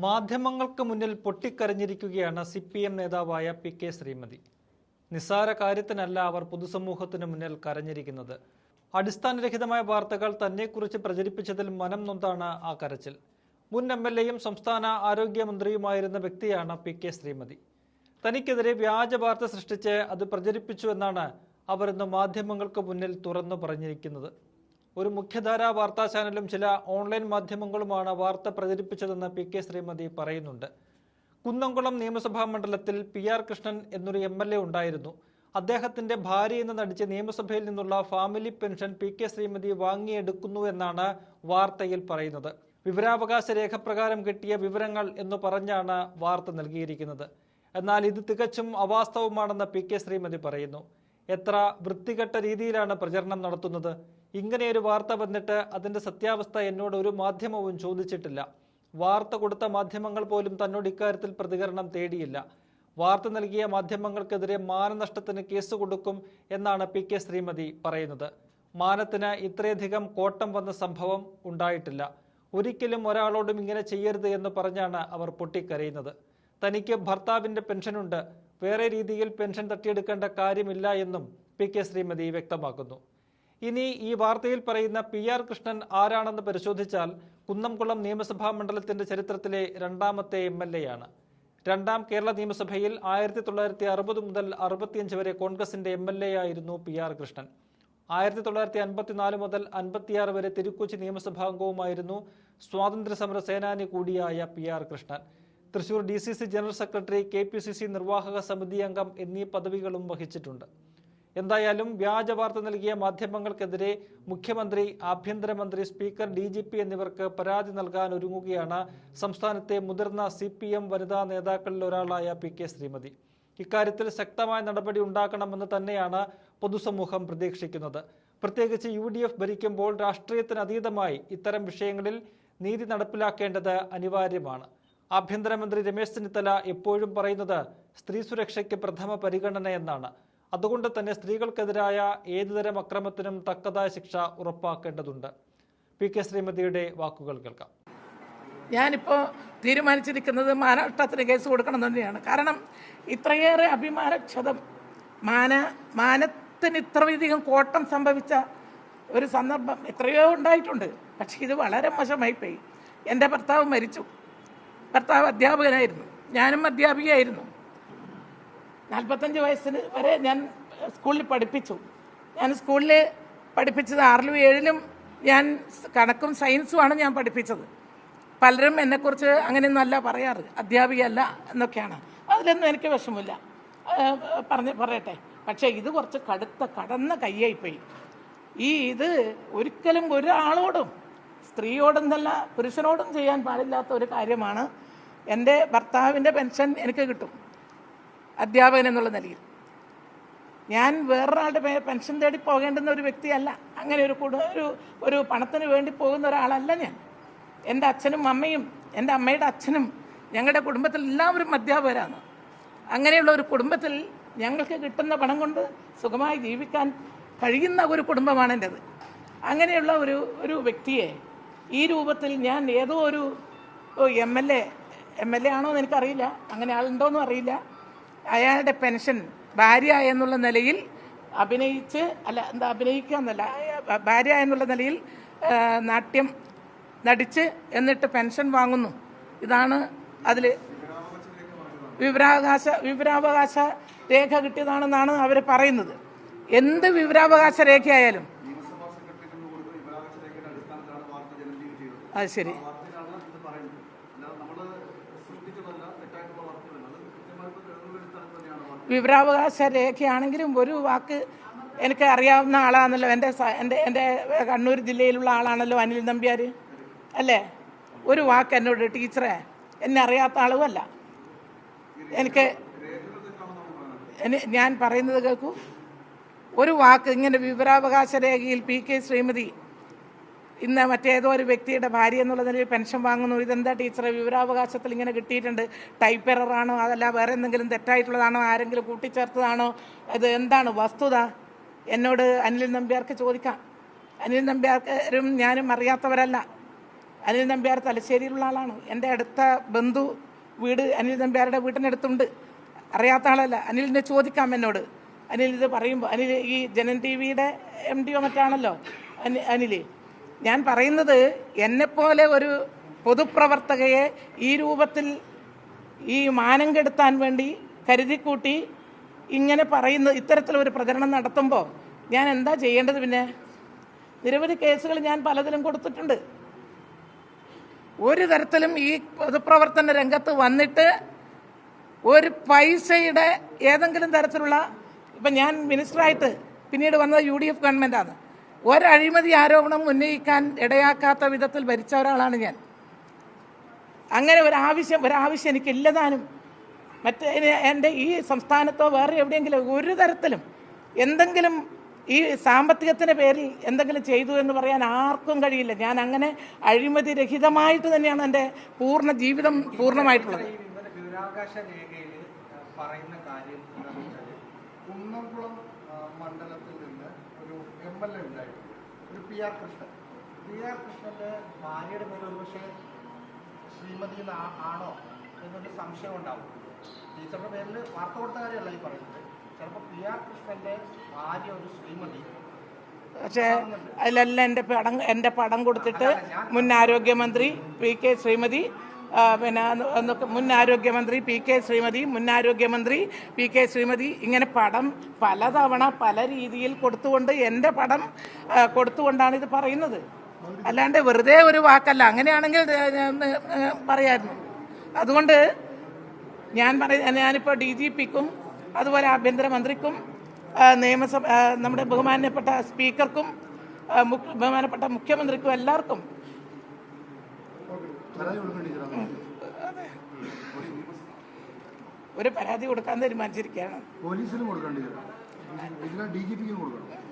മാധ്യമങ്ങൾക്ക് മുന്നിൽ പൊട്ടിക്കരഞ്ഞിരിക്കുകയാണ് CPM നേതാവായ PK ശ്രീമതി. നിസ്സാര കാര്യത്തിനല്ല അവർ പൊതുസമൂഹത്തിന് മുന്നിൽ കരഞ്ഞിരിക്കുന്നത്. അടിസ്ഥാനരഹിതമായ വാർത്തകൾ തന്നെക്കുറിച്ച് പ്രചരിപ്പിച്ചതിൽ മനം നൊന്താണ് ആ കരച്ചിൽ. മുൻ MLAയും സംസ്ഥാന ആരോഗ്യമന്ത്രിയുമായിരുന്ന വ്യക്തിയാണ് PK ശ്രീമതി. തനിക്കെതിരെ വ്യാജ വാർത്ത സൃഷ്ടിച്ച് അത് പ്രചരിപ്പിച്ചു എന്നാണ് അവർ ഇന്ന് മാധ്യമങ്ങൾക്ക് മുന്നിൽ തുറന്നു പറഞ്ഞിരിക്കുന്നത്. ഒരു മുഖ്യധാരാ വാർത്താ ചാനലും ചില ഓൺലൈൻ മാധ്യമങ്ങളുമാണ് വാർത്ത പ്രചരിപ്പിച്ചതെന്ന് PK ശ്രീമതി പറയുന്നുണ്ട്. കുന്നംകുളം നിയമസഭാ മണ്ഡലത്തിൽ PR കൃഷ്ണൻ എന്നൊരു MLA ഉണ്ടായിരുന്നു. അദ്ദേഹത്തിന്റെ ഭാര്യയെന്ന് നടിച്ച് നിയമസഭയിൽ നിന്നുള്ള ഫാമിലി പെൻഷൻ PK ശ്രീമതി വാങ്ങിയെടുക്കുന്നു എന്നാണ് വാർത്തയിൽ പറയുന്നത്. വിവരാവകാശ രേഖ പ്രകാരം കിട്ടിയ വിവരങ്ങൾ എന്ന് പറഞ്ഞാണ് വാർത്ത നൽകിയിരിക്കുന്നത്. എന്നാൽ ഇത് തികച്ചും അവാസ്തവമാണെന്ന് PK ശ്രീമതി പറയുന്നു. എത്ര വൃത്തികെട്ട രീതിയിലാണ് പ്രചരണം നടത്തുന്നത്. ഇങ്ങനെയൊരു വാർത്ത വന്നിട്ട് അതിൻ്റെ സത്യാവസ്ഥ എന്നോട് ഒരു മാധ്യമവും ചോദിച്ചിട്ടില്ല. വാർത്ത കൊടുത്ത മാധ്യമങ്ങൾ പോലും തന്നോട് ഇക്കാര്യത്തിൽ പ്രതികരണം തേടിയില്ല. വാർത്ത നൽകിയ മാധ്യമങ്ങൾക്കെതിരെ മാനനഷ്ടത്തിന് കേസ് കൊടുക്കും എന്നാണ് PK ശ്രീമതി പറയുന്നത്. മാനത്തിന് ഇത്രയധികം കോട്ടം വന്ന സംഭവം ഉണ്ടായിട്ടില്ല. ഒരിക്കലും ഒരാളോടും ഇങ്ങനെ ചെയ്യരുത് എന്ന് പറഞ്ഞാണ് അവർ പൊട്ടിക്കരയുന്നത്. തനിക്ക് ഭർത്താവിൻ്റെ പെൻഷനുണ്ട്, വേറെ രീതിയിൽ പെൻഷൻ തട്ടിയെടുക്കേണ്ട കാര്യമില്ല എന്നും PK ശ്രീമതി വ്യക്തമാക്കുന്നു. ഇനി ഈ വാർത്തയിൽ പറയുന്ന PR കൃഷ്ണൻ ആരാണെന്ന് പരിശോധിച്ചാൽ കുന്നംകുളം നിയമസഭാ മണ്ഡലത്തിന്റെ ചരിത്രത്തിലെ രണ്ടാമത്തെ MLA ആണ്. രണ്ടാം കേരള നിയമസഭയിൽ 1960 മുതൽ 65 വരെ കോൺഗ്രസിന്റെ MLA ആയിരുന്നു PR കൃഷ്ണൻ. 1954 മുതൽ 56 വരെ തിരുക്കൊച്ചി നിയമസഭാംഗവുമായിരുന്നു. സ്വാതന്ത്ര്യസമര സേനാനി കൂടിയായ PR Krishnan Thrissur DCC general secretary, KPCC നിർവാഹക സമിതി അംഗം എന്നീ പദവികളും വഹിച്ചിട്ടുണ്ട്. എന്തായാലും വ്യാജ വാർത്ത നൽകിയ മാധ്യമങ്ങൾക്കെതിരെ മുഖ്യമന്ത്രി, ആഭ്യന്തരമന്ത്രി, സ്പീക്കർ, DGP എന്നിവർക്ക് പരാതി നൽകാൻ ഒരുങ്ങുകയാണ് സംസ്ഥാനത്തെ മുതിർന്ന CPM വനിതാ നേതാക്കളിൽ ഒരാളായ PK ശ്രീമതി. ഇക്കാര്യത്തിൽ ശക്തമായ നടപടി ഉണ്ടാക്കണമെന്ന് തന്നെയാണ് പൊതുസമൂഹം പ്രതീക്ഷിക്കുന്നത്. പ്രത്യേകിച്ച് UDF ഭരിക്കുമ്പോൾ രാഷ്ട്രീയത്തിന് അതീതമായി ഇത്തരം വിഷയങ്ങളിൽ നീതി നടപ്പിലാക്കേണ്ടത് അനിവാര്യമാണ്. ആഭ്യന്തരമന്ത്രി രമേശ് ചെന്നിത്തല എപ്പോഴും പറയുന്നത് സ്ത്രീ സുരക്ഷയ്ക്ക് പ്രഥമ പരിഗണന എന്നാണ്. അതുകൊണ്ട് തന്നെ സ്ത്രീകൾക്കെതിരായ ഏതുതരം അക്രമത്തിനും തക്കതായ ശിക്ഷ ഉറപ്പാക്കേണ്ടതുണ്ട്. PK ശ്രീമതിയുടെ വാക്കുകൾ കേൾക്കാം. ഞാനിപ്പോൾ തീരുമാനിച്ചിരിക്കുന്നത് മാനനഷ്ടത്തിന് കേസ് കൊടുക്കണം തന്നെയാണ്. കാരണം ഇത്രയേറെ അഭിമാനക്ഷതം, മാനത്തിന് ഇത്രയധികം കോട്ടം സംഭവിച്ച ഒരു സന്ദർഭം എത്രയോ ഉണ്ടായിട്ടുണ്ട്. പക്ഷേ ഇത് വളരെ മോശമായിപ്പോയി. എൻ്റെ ഭർത്താവ് മരിച്ചു. ഭർത്താവ് അധ്യാപകനായിരുന്നു, ഞാനും അധ്യാപികയായിരുന്നു. 45 വയസ്സിന് വരെ ഞാൻ സ്കൂളിൽ പഠിപ്പിച്ചു. ഞാൻ സ്കൂളിൽ പഠിപ്പിച്ചത് 6ലും 7ലും ഞാൻ കണക്കും സയൻസുമാണ് ഞാൻ പഠിപ്പിച്ചത്. പലരും എന്നെക്കുറിച്ച് അങ്ങനെയൊന്നുമല്ല പറയാറ്, അധ്യാപികയല്ല എന്നൊക്കെയാണ്. അതിലൊന്നും എനിക്ക് വിഷമമില്ല, പറയട്ടെ. പക്ഷേ ഇത് കുറച്ച് കടന്ന കയ്യായിപ്പോയി. ഇത് ഒരിക്കലും ഒരാളോടും, സ്ത്രീയോടെന്നല്ല പുരുഷനോടും ചെയ്യാൻ പാടില്ലാത്ത ഒരു കാര്യമാണ്. എൻ്റെ ഭർത്താവിൻ്റെ പെൻഷൻ എനിക്ക് കിട്ടും അധ്യാപകൻ എന്നുള്ള നിലയിൽ. ഞാൻ വേറൊരാളുടെ പെൻഷൻ തേടി പോകേണ്ടുന്ന ഒരു വ്യക്തിയല്ല. അങ്ങനെ ഒരു പണത്തിന് വേണ്ടി പോകുന്ന ഒരാളല്ല ഞാൻ. എൻ്റെ അച്ഛനും അമ്മയും എൻ്റെ അമ്മയുടെ അച്ഛനും ഞങ്ങളുടെ കുടുംബത്തിൽ എല്ലാവരും അധ്യാപകരാണ്. അങ്ങനെയുള്ള ഒരു കുടുംബത്തിൽ ഞങ്ങൾക്ക് കിട്ടുന്ന പണം കൊണ്ട് സുഖമായി ജീവിക്കാൻ കഴിയുന്ന ഒരു കുടുംബമാണ് എൻ്റേത്. അങ്ങനെയുള്ള ഒരു വ്യക്തിയെ ഈ രൂപത്തിൽ ഞാൻ ഏതോ ഒരു MLA ആണോ എന്ന് എനിക്കറിയില്ല, അങ്ങനെ ആളുണ്ടോയെന്നും അറിയില്ല, അയാളുടെ പെൻഷൻ ഭാര്യ എന്നുള്ള നിലയിൽ ഭാര്യ എന്നുള്ള നിലയിൽ നാട്യം നടിച്ച് എന്നിട്ട് പെൻഷൻ വാങ്ങുന്നു. ഇതാണ് അതിൽ വിവരാവകാശ രേഖ കിട്ടിയതാണെന്നാണ് അവർ പറയുന്നത്. എന്ത് വിവരാവകാശ രേഖയായാലും അത് ശരി. വിവരാവകാശ രേഖയാണെങ്കിലും ഒരു വാക്ക് എനിക്ക് അറിയാവുന്ന ആളാണല്ലോ. എൻ്റെ കണ്ണൂർ ജില്ലയിലുള്ള ആളാണല്ലോ അനിൽ നമ്പ്യാർ, അല്ലേ? ഒരു വാക്ക് എന്നോട്, ടീച്ചറെ, എന്നെ അറിയാത്ത ആളുമല്ല. ഞാൻ പറയുന്നത് കേൾക്കൂ. ഒരു വാക്ക് ഇങ്ങനെ വിവരാവകാശ രേഖയിൽ PK ശ്രീമതി ഇന്ന് മറ്റേതോ ഒരു വ്യക്തിയുടെ ഭാര്യ എന്നുള്ള നിലയിൽ പെൻഷൻ വാങ്ങുന്നു. ഇതെന്താ ടീച്ചറെ, വിവരാവകാശത്തിൽ ഇങ്ങനെ കിട്ടിയിട്ടുണ്ട്, ടൈപ്പ് എററാണോ, അതല്ല വേറെ എന്തെങ്കിലും തെറ്റായിട്ടുള്ളതാണോ, ആരെങ്കിലും കൂട്ടിച്ചേർത്തതാണോ, ഇത് എന്താണ് വസ്തുത? എന്നോട് അനിൽ നമ്പ്യാർക്ക് ചോദിക്കാം. അനിൽ നമ്പ്യാരും ഞാനും അറിയാത്തവരല്ല. അനിൽ നമ്പ്യാർ തലശ്ശേരിയിലുള്ള ആളാണ്. എൻ്റെ അടുത്ത ബന്ധു വീട് അനിൽ നമ്പ്യാരുടെ വീട്ടിനടുത്തുണ്ട്. അറിയാത്ത ആളല്ല. അനിലിനെ ചോദിക്കാം എന്നോട്. അനിൽ ഇത് പറയുമ്പോൾ, അനിൽ ഈ ജനൻ ടി വിയുടെ MD മറ്റാണല്ലോ അനിൽ. ഞാൻ പറയുന്നത്, എന്നെപ്പോലെ ഒരു പൊതുപ്രവർത്തകയെ ഈ രൂപത്തിൽ ഈ മാനം കെടുത്താൻ വേണ്ടി കരുതിക്കൂട്ടി ഇങ്ങനെ പറയുന്ന ഇത്തരത്തിലൊരു പ്രചരണം നടത്തുമ്പോൾ ഞാൻ എന്താ ചെയ്യേണ്ടത്? പിന്നെ നിരവധി കേസുകൾ ഞാൻ പലതിലും കൊടുത്തിട്ടുണ്ട്. ഒരു തരത്തിലും ഈ പൊതുപ്രവർത്തന രംഗത്ത് വന്നിട്ട് ഒരു പൈസയുടെ ഏതെങ്കിലും തരത്തിലുള്ള, ഇപ്പം ഞാൻ മിനിസ്റ്ററായിട്ട് പിന്നീട് വന്നത് UDF ഗവൺമെൻറ്റാണ്. ഒരഴിമതി ആരോപണം ഉന്നയിക്കാൻ ഇടയാക്കാത്ത വിധത്തിൽ ഭരിച്ച ഒരാളാണ് ഞാൻ. അങ്ങനെ ഒരാവശ്യം എനിക്കില്ലതാനും. എൻ്റെ ഈ സംസ്ഥാനത്തോ വേറെ എവിടെയെങ്കിലും ഒരു തരത്തിലും എന്തെങ്കിലും ഈ സാമ്പത്തികത്തിൻ്റെ പേരിൽ എന്തെങ്കിലും ചെയ്തു എന്ന് പറയാൻ ആർക്കും കഴിയില്ല. ഞാൻ അങ്ങനെ അഴിമതി രഹിതമായിട്ട് തന്നെയാണ് എൻ്റെ പൂർണ്ണ ജീവിതം പൂർണ്ണമായിട്ടുള്ളത്. വിവരാവകാശ രേഖയിൽ പറയുന്ന കാര്യം എന്താണെന്ന് വെച്ചാൽ, കുന്നംകുളം മണ്ഡലത്തിൽ നിന്ന് ഒരു MLA ഉണ്ടായിരുന്നു, ഒരു PR കൃഷ്ണൻ. PR കൃഷ്ണൻ്റെ ഭാര്യയുടെ പേര് ഒരുപക്ഷെ ശ്രീമതി ആണോ എന്നൊരു സംശയം ഉണ്ടാവും. ടീച്ചറുടെ പേരിൽ വാർത്ത കൊടുത്ത കാര്യമല്ല ഈ പറയുന്നത്. ചിലപ്പോൾ PR കൃഷ്ണൻ്റെ ഭാര്യ ഒരു ശ്രീമതി. പക്ഷേ അതിലെല്ലാം എൻ്റെ പടം കൊടുത്തിട്ട് മുൻ ആരോഗ്യമന്ത്രി PK ശ്രീമതി, പിന്നെ മുൻ ആരോഗ്യമന്ത്രി PK ശ്രീമതി, മുൻ ആരോഗ്യമന്ത്രി PK ശ്രീമതി, ഇങ്ങനെ പടം പലതവണ പല രീതിയിൽ കൊടുത്തുകൊണ്ട് എൻ്റെ പടം കൊടുത്തുകൊണ്ടാണ് ഇത് പറയുന്നത്. അല്ലാണ്ട് വെറുതെ ഒരു വാക്കല്ല. അങ്ങനെയാണെങ്കിൽ പറയായിരുന്നു. അതുകൊണ്ട് ഞാനിപ്പോൾ DGPക്കും അതുപോലെ ആഭ്യന്തരമന്ത്രിക്കും നിയമസഭ നമ്മുടെ ബഹുമാനപ്പെട്ട സ്പീക്കർക്കും ബഹുമാനപ്പെട്ട മുഖ്യമന്ത്രിക്കും എല്ലാവർക്കും ഒരു പരാതി കൊടുക്കാൻ തീരുമാനിച്ചിരിക്കുകയാണ്. പോലീസിനും കൊടുക്കേണ്ടി വരും, DGPക്കും കൊടുക്കണം.